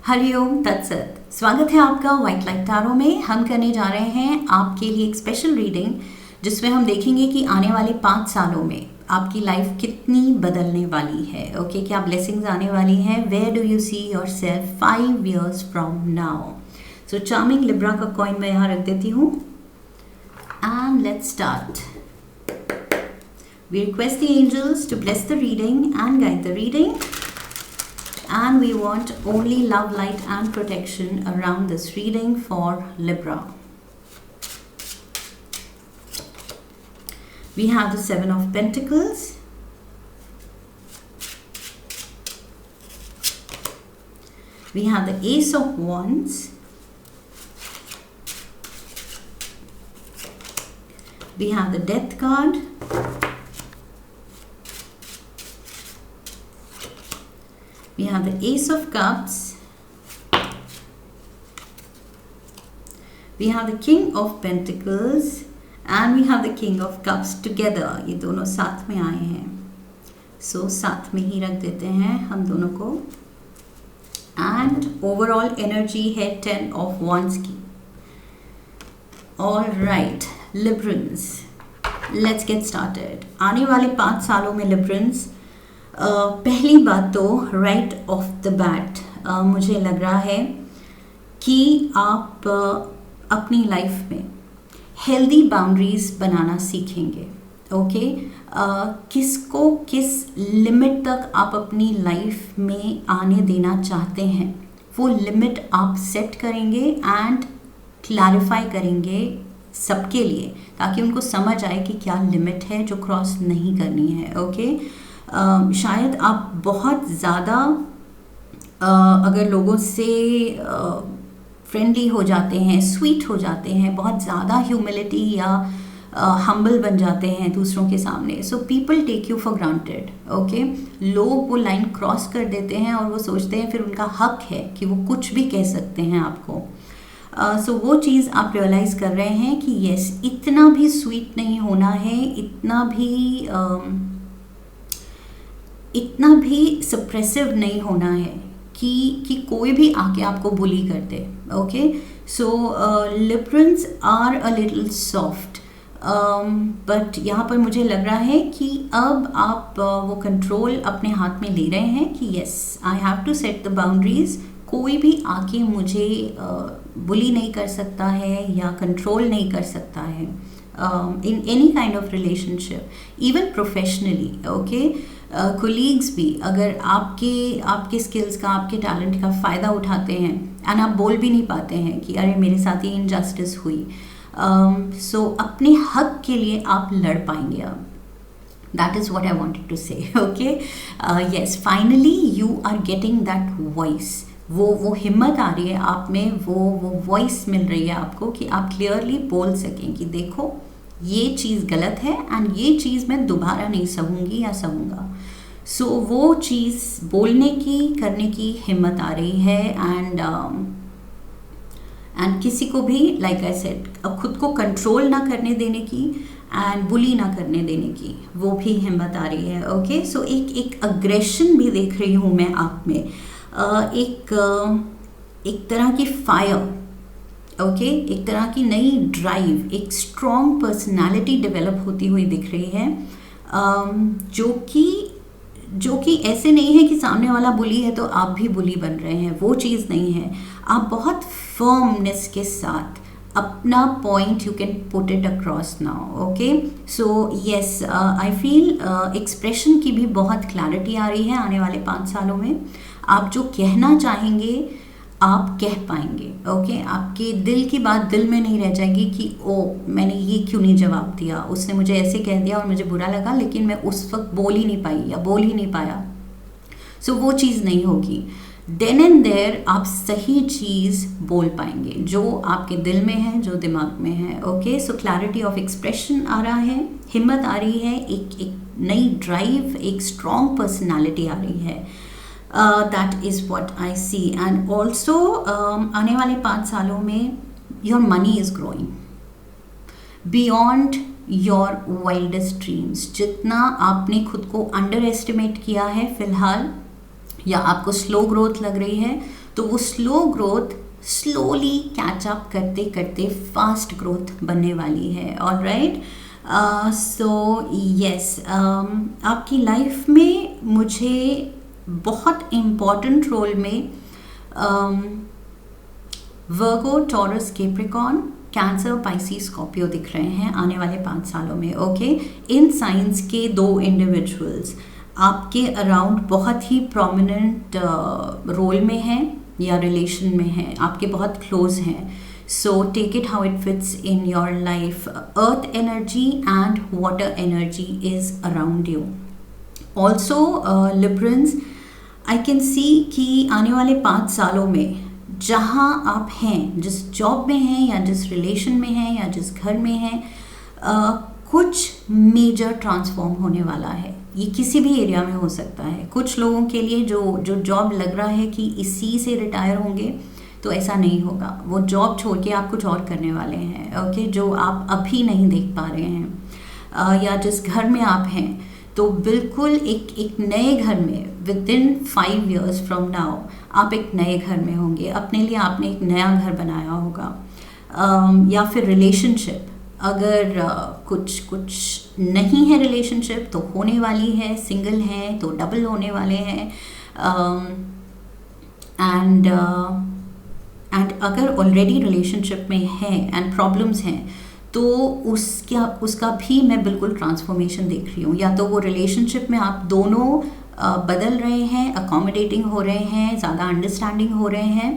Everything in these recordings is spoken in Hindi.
हरिओम तत्सत। स्वागत है आपका व्हाइट लाइट टैरो में। हम करने जा रहे हैं आपके लिए एक स्पेशल रीडिंग जिसमें हम देखेंगे कि आने वाले 5 सालों में आपकी लाइफ कितनी बदलने वाली है। ओके, क्या ब्लेसिंग्स आने वाली हैं? Where do you see yourself 5 years from now? So charming Libra का कॉइन मैं यहाँ रख देती हूँ and let's start. We request the angels to bless the reading and guide the reading. And we want only love, light and protection around this reading for Libra. We have the 7 of Pentacles. We have the Ace of Wands. We have the Death card. We have the Ace of Cups. We have the King of Pentacles and we have the King of Cups together. ये दोनों साथ में आए हैं, so साथ में ही रख देते हैं हम दोनों को। And overall energy है 10 of Wands की। All right, Librans, let's get started. आने वाले 5 सालों में Librans, पहली बात तो राइट ऑफ द बैट मुझे लग रहा है कि आप अपनी लाइफ में हेल्दी बाउंड्रीज बनाना सीखेंगे। ओके, किसको किस लिमिट तक आप अपनी लाइफ में आने देना चाहते हैं वो लिमिट आप सेट करेंगे एंड क्लैरिफाई करेंगे सबके लिए, ताकि उनको समझ आए कि क्या लिमिट है जो क्रॉस नहीं करनी है। ओके, शायद आप बहुत ज़्यादा अगर लोगों से फ्रेंडली हो जाते हैं, स्वीट हो जाते हैं, बहुत ज़्यादा ह्यूमिलिटी या हम्बल बन जाते हैं दूसरों के सामने, so people take you for granted. Okay, लोग वो लाइन क्रॉस कर देते हैं और वो सोचते हैं फिर उनका हक है कि वो कुछ भी कह सकते हैं आपको। सो वो चीज़ आप रियलाइज़ कर रहे हैं कि यस, इतना भी स्वीट नहीं होना है, इतना भी सप्रेसिव नहीं होना है कि कोई भी आके आपको बुली कर दे। Okay, so Librans are a little soft, but यहाँ पर मुझे लग रहा है कि अब आप वो कंट्रोल अपने हाथ में ले रहे हैं कि yes, I have to set the boundaries. कोई भी आके मुझे बुली नहीं कर सकता है या कंट्रोल नहीं कर सकता है in any kind of relationship, even professionally. Okay, colleagues भी अगर आपके स्किल्स का, आपके टैलेंट का फ़ायदा उठाते हैं एंड आप बोल भी नहीं पाते हैं कि अरे मेरे साथ ये इनजस्टिस हुई, सो अपने हक के लिए आप लड़ पाएंगे अब। That is what I wanted to say. Okay, yes, finally you are getting that voice. वो हिम्मत आ रही है आप में, वो वॉइस मिल रही है आपको कि आप क्लियरली बोल सकें कि देखो ये चीज़ गलत है एंड ये चीज़ मैं दोबारा नहीं सहूँगी या सहूँगा। सो वो चीज़ बोलने की, करने की हिम्मत आ रही है एंड किसी को भी, लाइक आई सेड, अब खुद को कंट्रोल ना करने देने की एंड बुली ना करने देने की वो भी हिम्मत आ रही है। ओके, सो एक अग्रेशन भी देख रही हूँ मैं आप में, एक तरह की फायर। ओके, एक तरह की नई ड्राइव, एक स्ट्रॉन्ग पर्सनालिटी डेवलप होती हुई दिख रही है, जो कि ऐसे नहीं है कि सामने वाला बुली है तो आप भी बुली बन रहे हैं, वो चीज़ नहीं है। आप बहुत फर्मनेस के साथ अपना point you can put it across now. Okay, so yes, I feel expression की भी बहुत क्लैरिटी आ रही है आने वाले 5 सालों में। आप जो कहना चाहेंगे आप कह पाएंगे। ओके, आपके दिल की बात दिल में नहीं रह जाएगी कि ओ मैंने ये क्यों नहीं जवाब दिया, उसने मुझे ऐसे कह दिया और मुझे बुरा लगा लेकिन मैं उस वक्त बोल ही नहीं पाई या बोल ही नहीं पाया। सो वो चीज़ नहीं होगी। देन एंड देयर आप सही चीज़ बोल पाएंगे जो आपके दिल में है, जो दिमाग में है। Okay, so clarity of expression आ रहा है, हिम्मत आ रही है, एक नई ड्राइव, एक स्ट्रॉन्ग पर्सनालिटी आ रही है। That is what I see. And also आने वाले 5 सालों में your money is growing beyond your wildest dreams. जितना आपने खुद को अंडर एस्टिमेट किया है फिलहाल, या आपको स्लो ग्रोथ लग रही है, तो वो slow growth slowly catch up करते करते फास्ट ग्रोथ बनने वाली है। ऑलराइट, सो यस, आपकी लाइफ में मुझे बहुत इम्पॉर्टेंट रोल में Virgo, Taurus, Capricorn, Cancer, Pisces, Scorpio दिख रहे हैं आने वाले 5 सालों में। ओके, इन साइंस के 2 इंडिविजुअल्स आपके अराउंड बहुत ही प्रोमिनेंट रोल में हैं या रिलेशन में हैं, आपके बहुत क्लोज हैं। So take it how it fits in your life. Earth energy and water energy is around you. Also Librans, I can see कि आने वाले 5 सालों में जहाँ आप हैं, जिस जॉब में हैं या जिस रिलेशन में हैं या जिस घर में हैं, कुछ मेजर ट्रांसफॉर्म होने वाला है। ये किसी भी एरिया में हो सकता है। कुछ लोगों के लिए जो जॉब लग रहा है कि इसी से रिटायर होंगे, तो ऐसा नहीं होगा। वो जॉब छोड़ के आप कुछ और करने वाले हैं। ओके, जो आप अभी नहीं देख पा रहे हैं। या जिस घर में आप हैं, तो बिल्कुल एक नए घर में with in 5 years from now आप एक नए घर में होंगे। अपने लिए आपने एक नया घर बनाया होगा। या फिर रिलेशनशिप, अगर कुछ नहीं है रिलेशनशिप तो होने वाली है। सिंगल हैं तो डबल होने वाले हैं। एंड अगर ऑलरेडी रिलेशनशिप में हैं एंड प्रॉब्लम्स हैं, तो उसका भी मैं बिल्कुल ट्रांसफॉर्मेशन देख रही हूँ। या तो वो रिलेशनशिप में आप दोनों बदल रहे हैं, अकोमोडेटिंग हो रहे हैं, ज़्यादा अंडरस्टैंडिंग हो रहे हैं,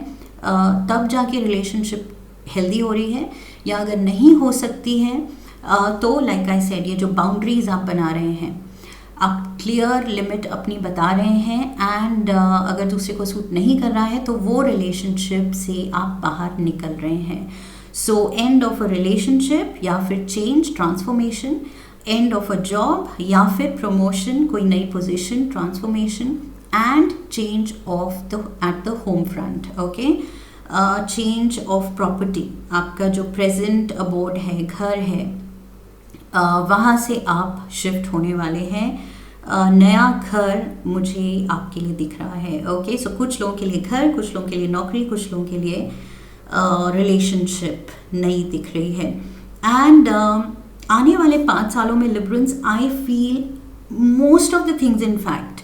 तब जाके रिलेशनशिप हेल्दी हो रही है। या अगर नहीं हो सकती है, तो लाइक आई सेड, ये जो बाउंड्रीज आप बना रहे हैं, आप क्लियर लिमिट अपनी बता रहे हैं। एंड अगर दूसरे को सूट नहीं कर रहा है, तो वो रिलेशनशिप से आप बाहर निकल रहे हैं। So end of a relationship, या फिर change, transformation, end of a job, या फिर प्रमोशन, कोई नई position, transformation, and change of at the home front. Okay, change of property, आपका जो प्रेजेंट अबोर्ड है, घर है, वहाँ से आप शिफ्ट होने वाले हैं। नया घर मुझे आपके लिए दिख रहा है। ओके, सो कुछ लोगों के लिए घर, कुछ लोगों के लिए नौकरी, कुछ लोगों के लिए रिलेशनशिप नई दिख रही है। एंड आने वाले 5 सालों में Librans, I feel most of the things in fact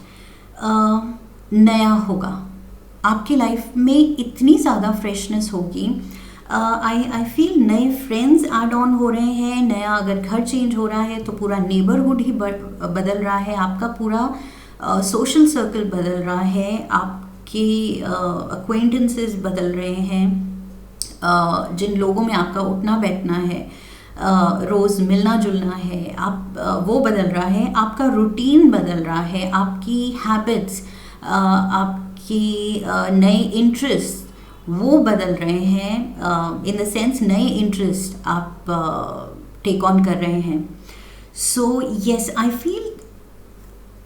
नया होगा। आपकी लाइफ में इतनी ज़्यादा फ्रेशनेस होगी। आई फील नए फ्रेंड्स ऐड ऑन हो रहे हैं। नया अगर घर चेंज हो रहा है, तो पूरा नेबरहुड ही बदल रहा है। आपका पूरा सोशल सर्कल बदल रहा है। आपके अक्वेंटेंसेस बदल रहे हैं। जिन लोगों में आपका उठना बैठना है, रोज़ मिलना जुलना है, आप वो बदल रहा है। आपका रूटीन बदल रहा है। आपकी हैबिट्स, आपकी नए इंटरेस्ट वो बदल रहे हैं। इन द सेंस नए इंटरेस्ट आप टेक ऑन कर रहे हैं। So yes, I feel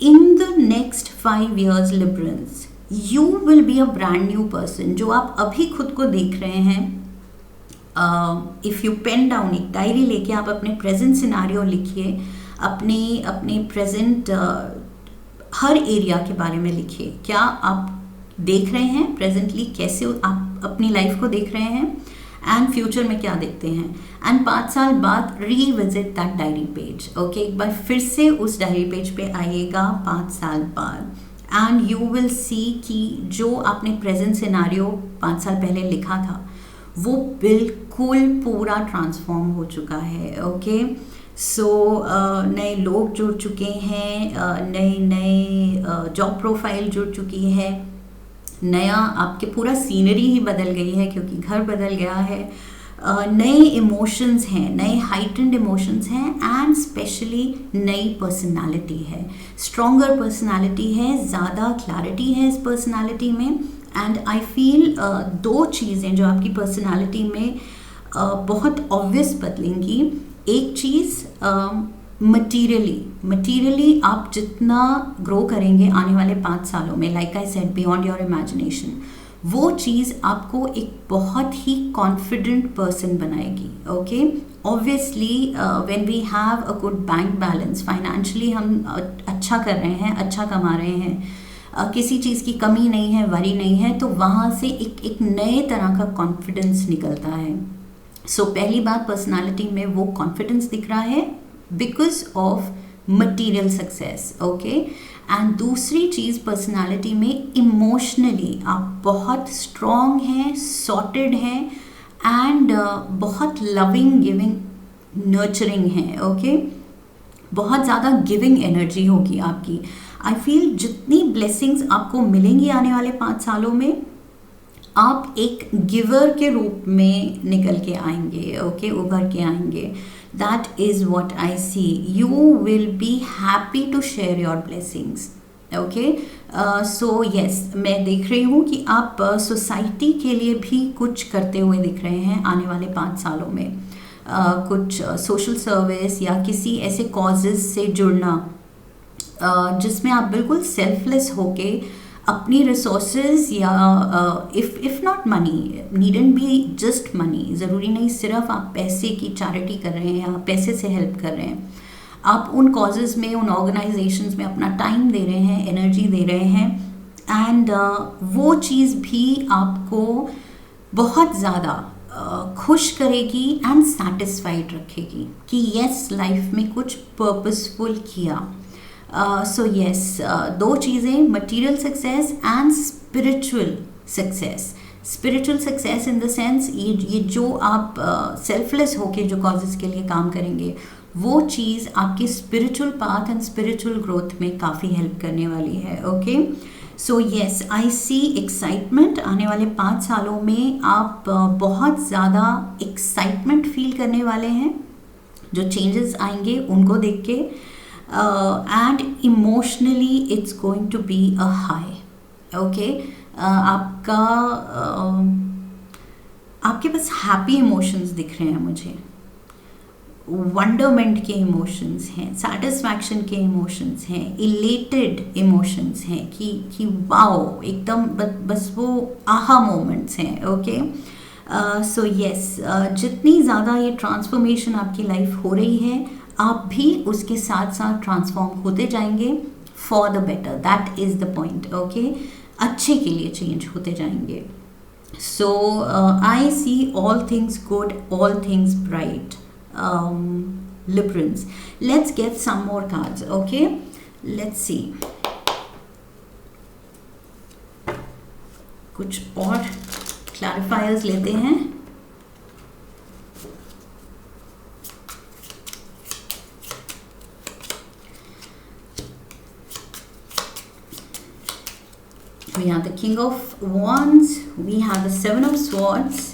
in the next 5 years Librans, you will be a brand new person. जो आप अभी खुद को देख रहे हैं, इफ़ यू पेन डाउन, एक डायरी लेके आप अपने प्रेजेंट सिनारियो लिखिए। अपने प्रेजेंट हर एरिया के बारे में लिखिए। क्या आप देख रहे हैं प्रेजेंटली, कैसे आप अपनी लाइफ को देख रहे हैं, एंड फ्यूचर में क्या देखते हैं। एंड 5 साल बाद revisit that diary page. Okay, एक बार फिर से उस डायरी पेज पे आइएगा 5 साल बाद, एंड यू विल सी कि जो आपने प्रेजेंट सिनारियो 5 साल पहले लिखा था, वो बिल्कुल पूरा ट्रांसफॉर्म हो चुका है। ओके, सो नए लोग जुड़ चुके हैं, नए जॉब प्रोफाइल जुड़ चुकी है, नया आपके पूरा सीनरी ही बदल गई है क्योंकि घर बदल गया है। नए इमोशंस हैं, नए हाइटेंड इमोशंस हैं, एंड स्पेशली नई पर्सनालिटी है। स्ट्रॉन्गर पर्सनालिटी है, ज़्यादा क्लैरिटी है इस पर्सनालिटी में। एंड आई फील 2 चीज़ें जो आपकी पर्सनालिटी में बहुत ऑब्वियस बदलेंगी। एक चीज़, मटीरियली आप जितना ग्रो करेंगे आने वाले 5 सालों में, like I said, beyond your imagination, वो चीज़ आपको एक बहुत ही कॉन्फिडेंट पर्सन बनाएगी। Okay, obviously when we have a good bank balance, financially हम अच्छा कर रहे हैं, अच्छा कमा रहे हैं, किसी चीज़ की कमी नहीं है, वरी नहीं है, तो वहाँ से एक नए तरह का कॉन्फिडेंस निकलता है। सो पहली बात, पर्सनालिटी में वो कॉन्फिडेंस दिख रहा है because of material success, okay. And दूसरी चीज़, पर्सनालिटी में इमोशनली आप बहुत स्ट्रॉन्ग हैं, सॉर्टेड हैं एंड बहुत लविंग, गिविंग, नर्चरिंग हैं, ओके। बहुत ज़्यादा गिविंग एनर्जी होगी आपकी। आई फील जितनी ब्लेसिंग्स आपको मिलेंगी आने वाले 5 सालों में, आप एक गिवर के रूप में निकल के आएंगे, ओके, उभर के आएंगे। That is what I see. You will be happy to share your blessings, okay. So yes, मैं देख रही हूँ कि आप सोसाइटी के लिए भी कुछ करते हुए दिख रहे हैं आने वाले 5 सालों में। कुछ सोशल सर्विस या किसी ऐसे कॉजेज़ से जुड़ना जिसमें आप बिल्कुल सेल्फलेस होके अपनी रिसोर्सेज या if not money, needn't be just money, ज़रूरी नहीं सिर्फ आप पैसे की चैरिटी कर रहे हैं या पैसे से हेल्प कर रहे हैं, आप उन कॉजेज़ में, उन ऑर्गेनाइजेशंस में अपना टाइम दे रहे हैं, एनर्जी दे रहे हैं एंड वो चीज़ भी आपको बहुत ज़्यादा खुश करेगी एंड सेटिस्फाइड रखेगी कि यस, लाइफ में कुछ पर्पसफुल किया। सो यस, 2 चीज़ें, material success and spiritual success. Spiritual success in the sense, ये जो आप सेल्फलेस होके जो कॉजेज़ के लिए काम करेंगे, वो चीज़ आपके spiritual path and spiritual growth में काफ़ी हेल्प करने वाली है, ओके। सो येस, आई सी एक्साइटमेंट। आने वाले 5 सालों में आप बहुत ज़्यादा एक्साइटमेंट फील करने वाले हैं, जो चेंजेस आएंगे उनको देख के, and emotionally it's going to be a high, okay. आपके पास हैप्पी इमोशंस दिख रहे हैं मुझे, वंडरमेंट के इमोशंस हैं, सेटिस्फैक्शन के इमोशंस हैं, इलेटेड इमोशंस हैं कि वाओ, एकदम बस वो आहा मोमेंट्स हैं, ओके। सो येस, जितनी ज़्यादा ये ट्रांसफॉर्मेशन आपकी लाइफ हो रही है, आप भी उसके साथ साथ ट्रांसफॉर्म होते जाएंगे for the better. That is the point, okay. अच्छे के लिए चेंज होते जाएंगे। So I see all things good, all things bright. Librans. Let's get some more cards, okay? Let's see. कुछ और clarifiers लेते हैं. We have the King of Wands, we have the Seven of Swords,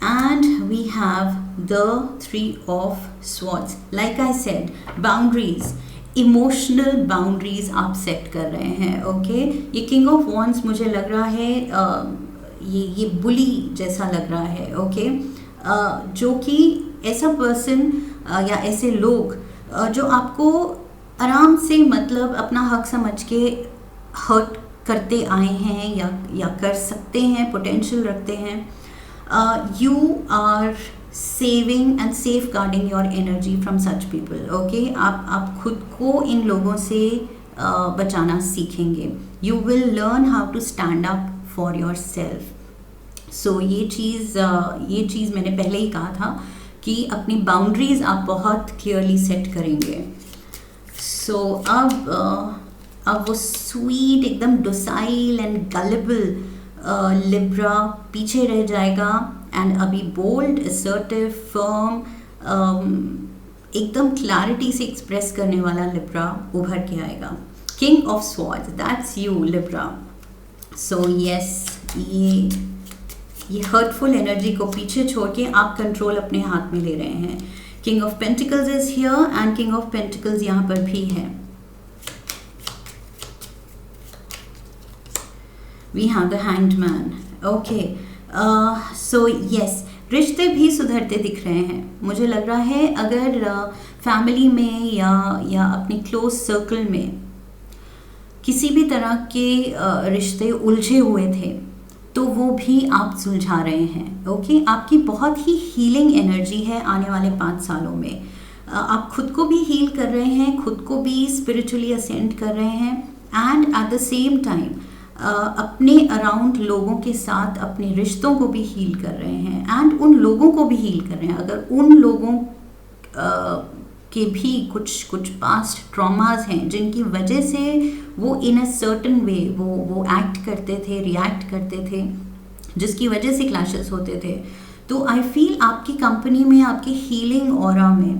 and we have the Three of Swords. Like I said, boundaries, emotional boundaries आप सेट कर रहे हैं, ओके। ये किंग ऑफ वॉन्ड्स मुझे लग रहा है ये बुली जैसा लग रहा है, ओके। जो कि ऐसा पर्सन या ऐसे लोग जो आपको आराम से, मतलब अपना हक समझ के हर्ट करते आए हैं या कर सकते हैं, पोटेंशियल रखते हैं। You are saving and safeguarding your energy from such people, okay? आप खुद को इन लोगों से बचाना सीखेंगे. You will learn how to stand up for yourself. So ये चीज़ मैंने पहले ही कहा था कि अपनी बाउंड्रीज आप बहुत क्लियरली सेट करेंगे. So अब वो स्वीट, एकदम डोसाइल एंड गलेबल लिब्रा पीछे रह जाएगा एंड अभी बोल्ड, असर्टिव, फर्म, एकदम क्लैरिटी से एक्सप्रेस करने वाला लिब्रा उभर के आएगा. King of swords, that's you Libra. So yes, ये हर्टफुल एनर्जी को पीछे छोड़ के आप कंट्रोल अपने हाथ में ले रहे हैं. King of pentacles is here and king of pentacles यहाँ पर भी है. We have the hanged man. Okay. So yes, रिश्ते भी सुधरते दिख रहे हैं. मुझे लग रहा है अगर फैमिली में या अपने क्लोज सर्कल में किसी भी तरह के रिश्ते उलझे हुए थे तो वो भी आप सुलझा रहे हैं. ओके, आपकी बहुत ही हीलिंग एनर्जी है आने वाले 5 सालों में. आप खुद को भी हील कर रहे हैं, खुद को भी स्पिरिचुअली असेंड कर रहे हैं, and at the same time अपने अराउंड लोगों के साथ अपने रिश्तों को भी हील कर रहे हैं, एंड उन लोगों को भी हील कर रहे हैं अगर उन लोगों के भी कुछ पास्ट ट्रॉमास हैं जिनकी वजह से वो इन अ सर्टन वे वो एक्ट करते थे, रिएक्ट करते थे, जिसकी वजह से क्लैशेस होते थे। तो आई फील आपकी कंपनी में, आपके हीलिंग ऑरा में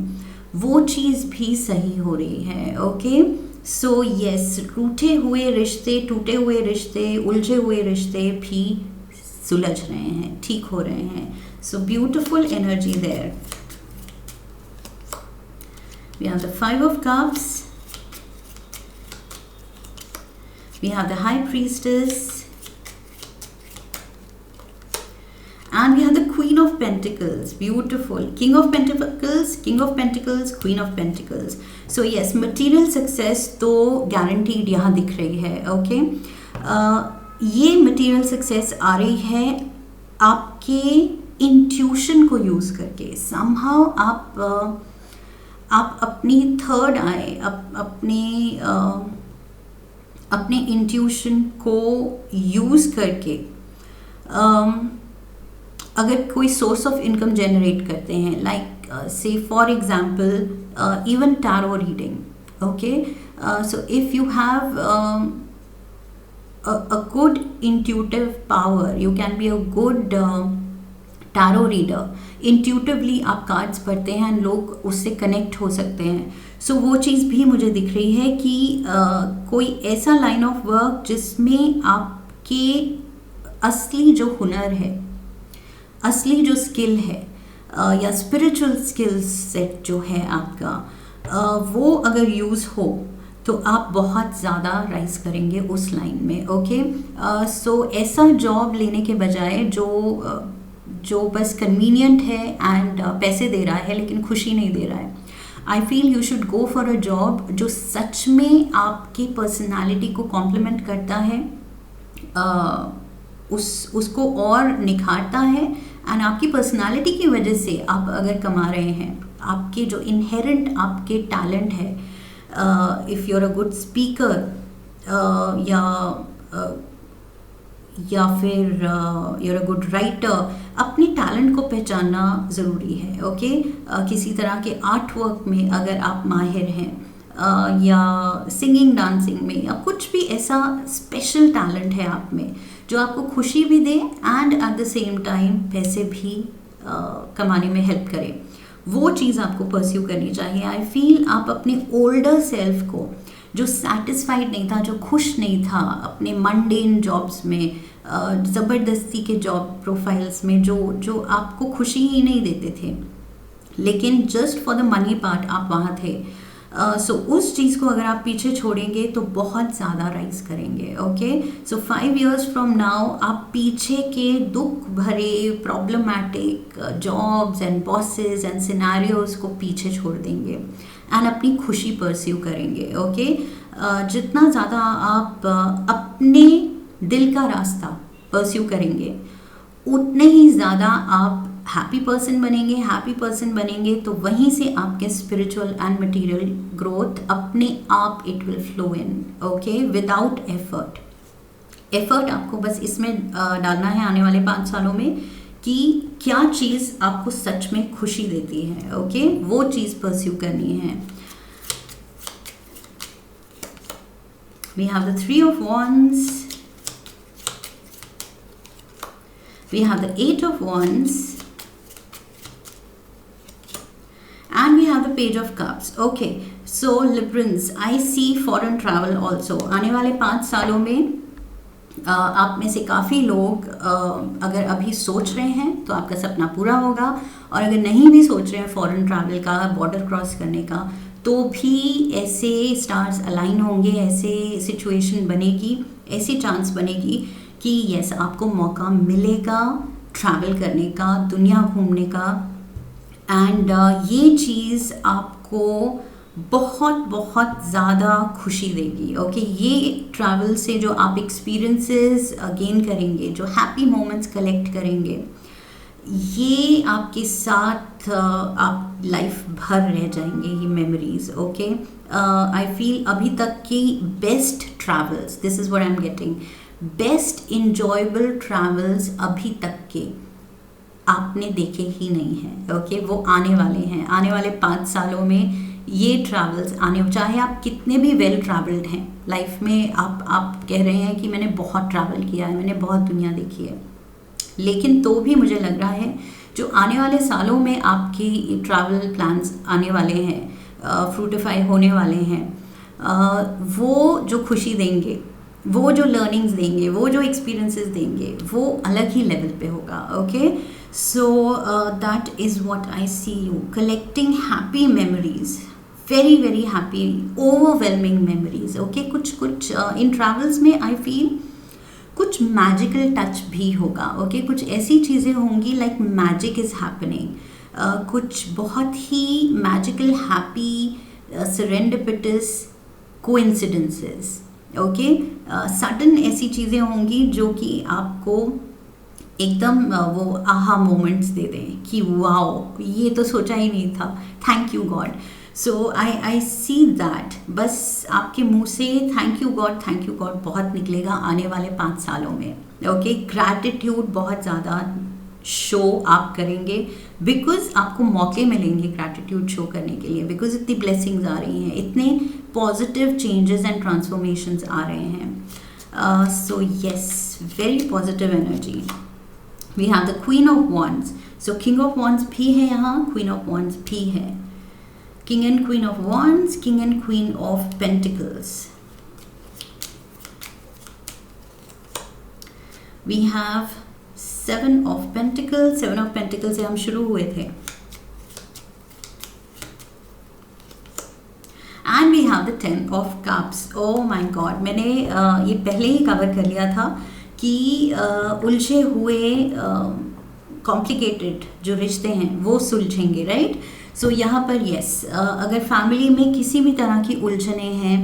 वो चीज़ भी सही हो रही है। ओके, सो यस, टूटे हुए रिश्ते, उलझे हुए रिश्ते भी सुलझ रहे हैं, ठीक हो रहे हैं। So beautiful energy there. We have the Five of Cups. We have the High Priestess. And we have the Queen of Pentacles. Beautiful. King of Pentacles, Queen of Pentacles. So yes, material success तो guaranteed यहाँ दिख रही है। Okay? ये material success आ रही है आपके intuition को use करके। Somehow आप अपनी थर्ड आई, अपने इंट्यूशन को यूज़ करके अगर कोई सोर्स ऑफ इनकम जनरेट करते हैं, लाइक से for example even tarot reading. Okay, so if you have a good intuitive power, you can be a good tarot reader. Intuitively आप कार्ड्स पढ़ते हैं, लोग उससे कनेक्ट हो सकते हैं। सो वो चीज़ भी मुझे दिख रही है कि कोई ऐसा लाइन ऑफ वर्क जिसमें आपके असली जो हुनर है, असली जो स्किल है, या स्पिरिचुअल स्किल सेट जो है आपका, वो अगर यूज़ हो तो आप बहुत ज़्यादा राइज करेंगे उस लाइन में। ओके, सो ऐसा जॉब लेने के बजाय जो बस कन्वीनियंट है एंड पैसे दे रहा है लेकिन खुशी नहीं दे रहा है, I feel you should go for a job जो सच में आपकी पर्सनालिटी को कॉम्प्लीमेंट करता है, उसको और निखारता है, एंड आपकी पर्सनालिटी की वजह से आप अगर कमा रहे हैं, आपके जो इनहेरेंट आपके टैलेंट है, if you are a good speaker या फिर यूर अ गुड राइटर, अपने टैलेंट को पहचानना ज़रूरी है। ओके, किसी तरह के आर्ट वर्क में अगर आप माहिर हैं, या सिंगिंग, डांसिंग में, या कुछ भी ऐसा स्पेशल टैलेंट है आप में जो आपको खुशी भी दे and at the same time पैसे भी कमाने में हेल्प करे, वो चीज़ आपको परस्यू करनी चाहिए। आई फील आप अपने ओल्डर सेल्फ को जो सेटिस्फाइड नहीं था, जो खुश नहीं था अपने मंडेन जॉब्स में, ज़बरदस्ती के जॉब प्रोफाइल्स में जो आपको खुशी ही नहीं देते थे, लेकिन just for the money part आप वहाँ थे, सो उस चीज़ को अगर आप पीछे छोड़ेंगे तो बहुत ज़्यादा राइज करेंगे। Okay, so 5 years from now आप पीछे के दुख भरे problematic jobs and bosses and scenarios को पीछे छोड़ देंगे एंड अपनी खुशी परस्यू करेंगे। ओके, जितना ज़्यादा आप अपने दिल का रास्ता परस्यू करेंगे उतने ही ज़्यादा आप हैप्पी पर्सन बनेंगे तो वहीं से आपके स्पिरिचुअल एंड मटेरियल ग्रोथ अपने आप it will flow in. Okay, without effort आपको बस इसमें डालना है आने वाले 5 सालों में कि क्या चीज़ आपको सच में खुशी देती है। ओके, वो चीज़ परस्यू करनी है। We have the 3 of Wands, we have the 8 of Wands, and we have the Page of Cups. Okay, so Librans, I see foreign travel also. आने वाले 5 सालों में आप में से काफ़ी लोग अगर अभी सोच रहे हैं तो आपका सपना पूरा होगा, और अगर नहीं भी सोच रहे हैं फॉरेन ट्रैवल का, बॉर्डर क्रॉस करने का, तो भी ऐसे स्टार्स अलाइन होंगे, ऐसे सिचुएशन बनेगी, ऐसी चांस बनेगी कि यस आपको मौका मिलेगा ट्रैवल करने का, दुनिया घूमने का, एंड ये चीज़ आपको बहुत बहुत ज़्यादा खुशी देगी। ओके, ये ट्रैवल से जो आप एक्सपीरियंसेस गेन करेंगे, जो हैप्पी मोमेंट्स कलेक्ट करेंगे, ये आपके साथ आप लाइफ भर रह जाएंगे ये मेमोरीज. ओके, आई फील अभी तक की best travels, this is what I am getting, best enjoyable travels अभी तक के आपने देखे ही नहीं हैं. ओके, वो आने वाले हैं. आने वाले 5 सालों में ये ट्रैवल्स आने, चाहे आप कितने भी वेल ट्रैवल्ड हैं लाइफ में, आप कह रहे हैं कि मैंने बहुत ट्रैवल किया है, मैंने बहुत दुनिया देखी है, लेकिन तो भी मुझे लग रहा है जो आने वाले सालों में आपकी ट्रैवल प्लान्स आने वाले हैं, फ्रूटिफाई होने वाले हैं, वो जो खुशी देंगे, वो जो लर्निंग्स देंगे, वो जो एक्सपीरियंसेस देंगे, वो अलग ही लेवल पे होगा. Okay, so that is what I see you collecting happy memories, very very happy overwhelming memories. Okay, कुछ इन ट्रैवल्स में आई फील कुछ मैजिकल टच भी होगा. ओके, कुछ ऐसी चीज़ें होंगी लाइक मैजिक इज़ हैपनिंग, कुछ बहुत ही magical happy serendipitous coincidences. Okay, sudden ऐसी चीज़ें होंगी जो कि आपको एकदम वो आहा मोमेंट्स दे दें कि वाओ, ये तो सोचा ही नहीं था, thank you God. So I see that. बस आपके मुंह से थैंक यू गॉड बहुत निकलेगा आने वाले 5 सालों में. ओके, ग्रैटिट्यूड बहुत ज़्यादा शो आप करेंगे, बिकॉज आपको मौके मिलेंगे ग्रैटिट्यूड शो करने के लिए, बिकॉज इतनी ब्लेसिंग्स आ रही हैं, इतने पॉजिटिव चेंजेस एंड ट्रांसफॉर्मेशंस आ रहे हैं. So yes, very positive energy. We have the queen of wands. So king of wands भी है यहाँ, क्वीन ऑफ वॉन्ड्स भी है. King and Queen of Wands, King and Queen of Pentacles. We have 7 of Pentacles. 7 of Pentacles से हम शुरू हुए थे. And we have the 10 of Cups. Oh my God, मैंने ये पहले ही कवर कर लिया था कि उलझे हुए कॉम्प्लिकेटेड जो रिश्ते हैं वो सुलझेंगे, राइट. सो यहाँ पर यस, अगर फैमिली में किसी भी तरह की उलझने हैं,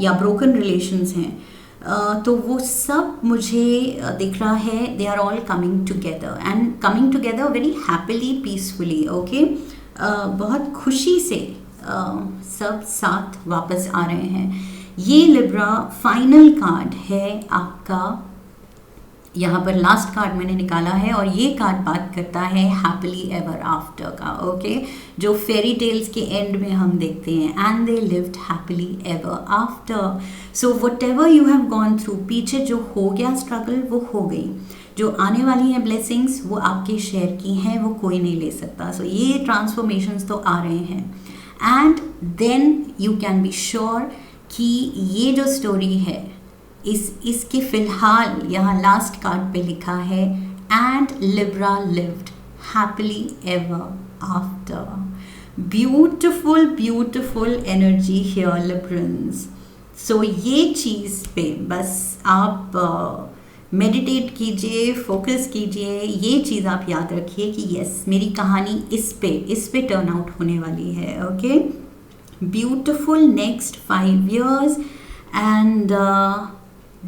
या ब्रोकन रिलेशंस हैं, तो वो सब मुझे दिख रहा है, they are all coming together and coming together very happily, peacefully. Okay, बहुत खुशी से सब साथ वापस आ रहे हैं. ये लिब्रा फाइनल कार्ड है आपका. यहाँ पर लास्ट कार्ड मैंने निकाला है और ये कार्ड बात करता है हैप्पीली एवर आफ्टर का. ओके, जो फेरी टेल्स के एंड में हम देखते हैं, and they lived happily ever after. So whatever you have gone through, पीछे जो हो गया स्ट्रगल वो हो गई, जो आने वाली हैं ब्लेसिंग्स वो आपके शेयर की हैं, वो कोई नहीं ले सकता. सो ये ट्रांसफॉर्मेशंस तो आ रहे हैं, and then you can be sure कि ये जो स्टोरी है इसके फिलहाल यहाँ लास्ट कार्ड पे लिखा है and Libra lived happily ever after. Beautiful beautiful energy here Librans. So ये चीज़ पे बस आप मेडिटेट कीजिए, फोकस कीजिए, ये चीज़ आप याद रखिए कि यस, मेरी कहानी इस पे टर्न आउट होने वाली है. Okay, beautiful next 5 years and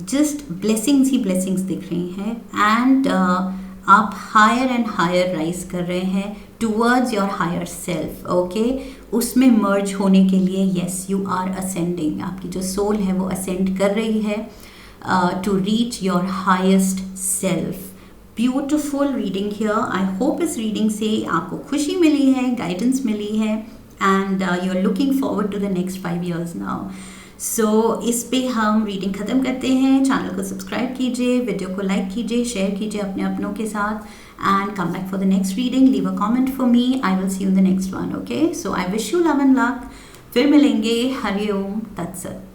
just blessings he blessings दिख रही हैं. एंड आप हायर एंड हायर राइज कर रहे हैं towards your higher self. Okay, उसमें मर्ज होने के लिए यस, यू आर असेंडिंग. आपकी जो सोल है वो असेंड कर रही है to reach your highest self. Beautiful reading here. I hope इस रीडिंग से आपको खुशी मिली है, गाइडेंस मिली है, and you are looking forward to the next 5 years now. So इस पे हम रीडिंग ख़त्म करते हैं. चैनल को सब्सक्राइब कीजिए, वीडियो को लाइक कीजिए, शेयर कीजिए अपने अपनों के साथ, and come back for the next reading. Leave a comment for me, I will see you in the next one. Okay, so I wish you love and luck. फिर मिलेंगे. हरि ओम तत्सत.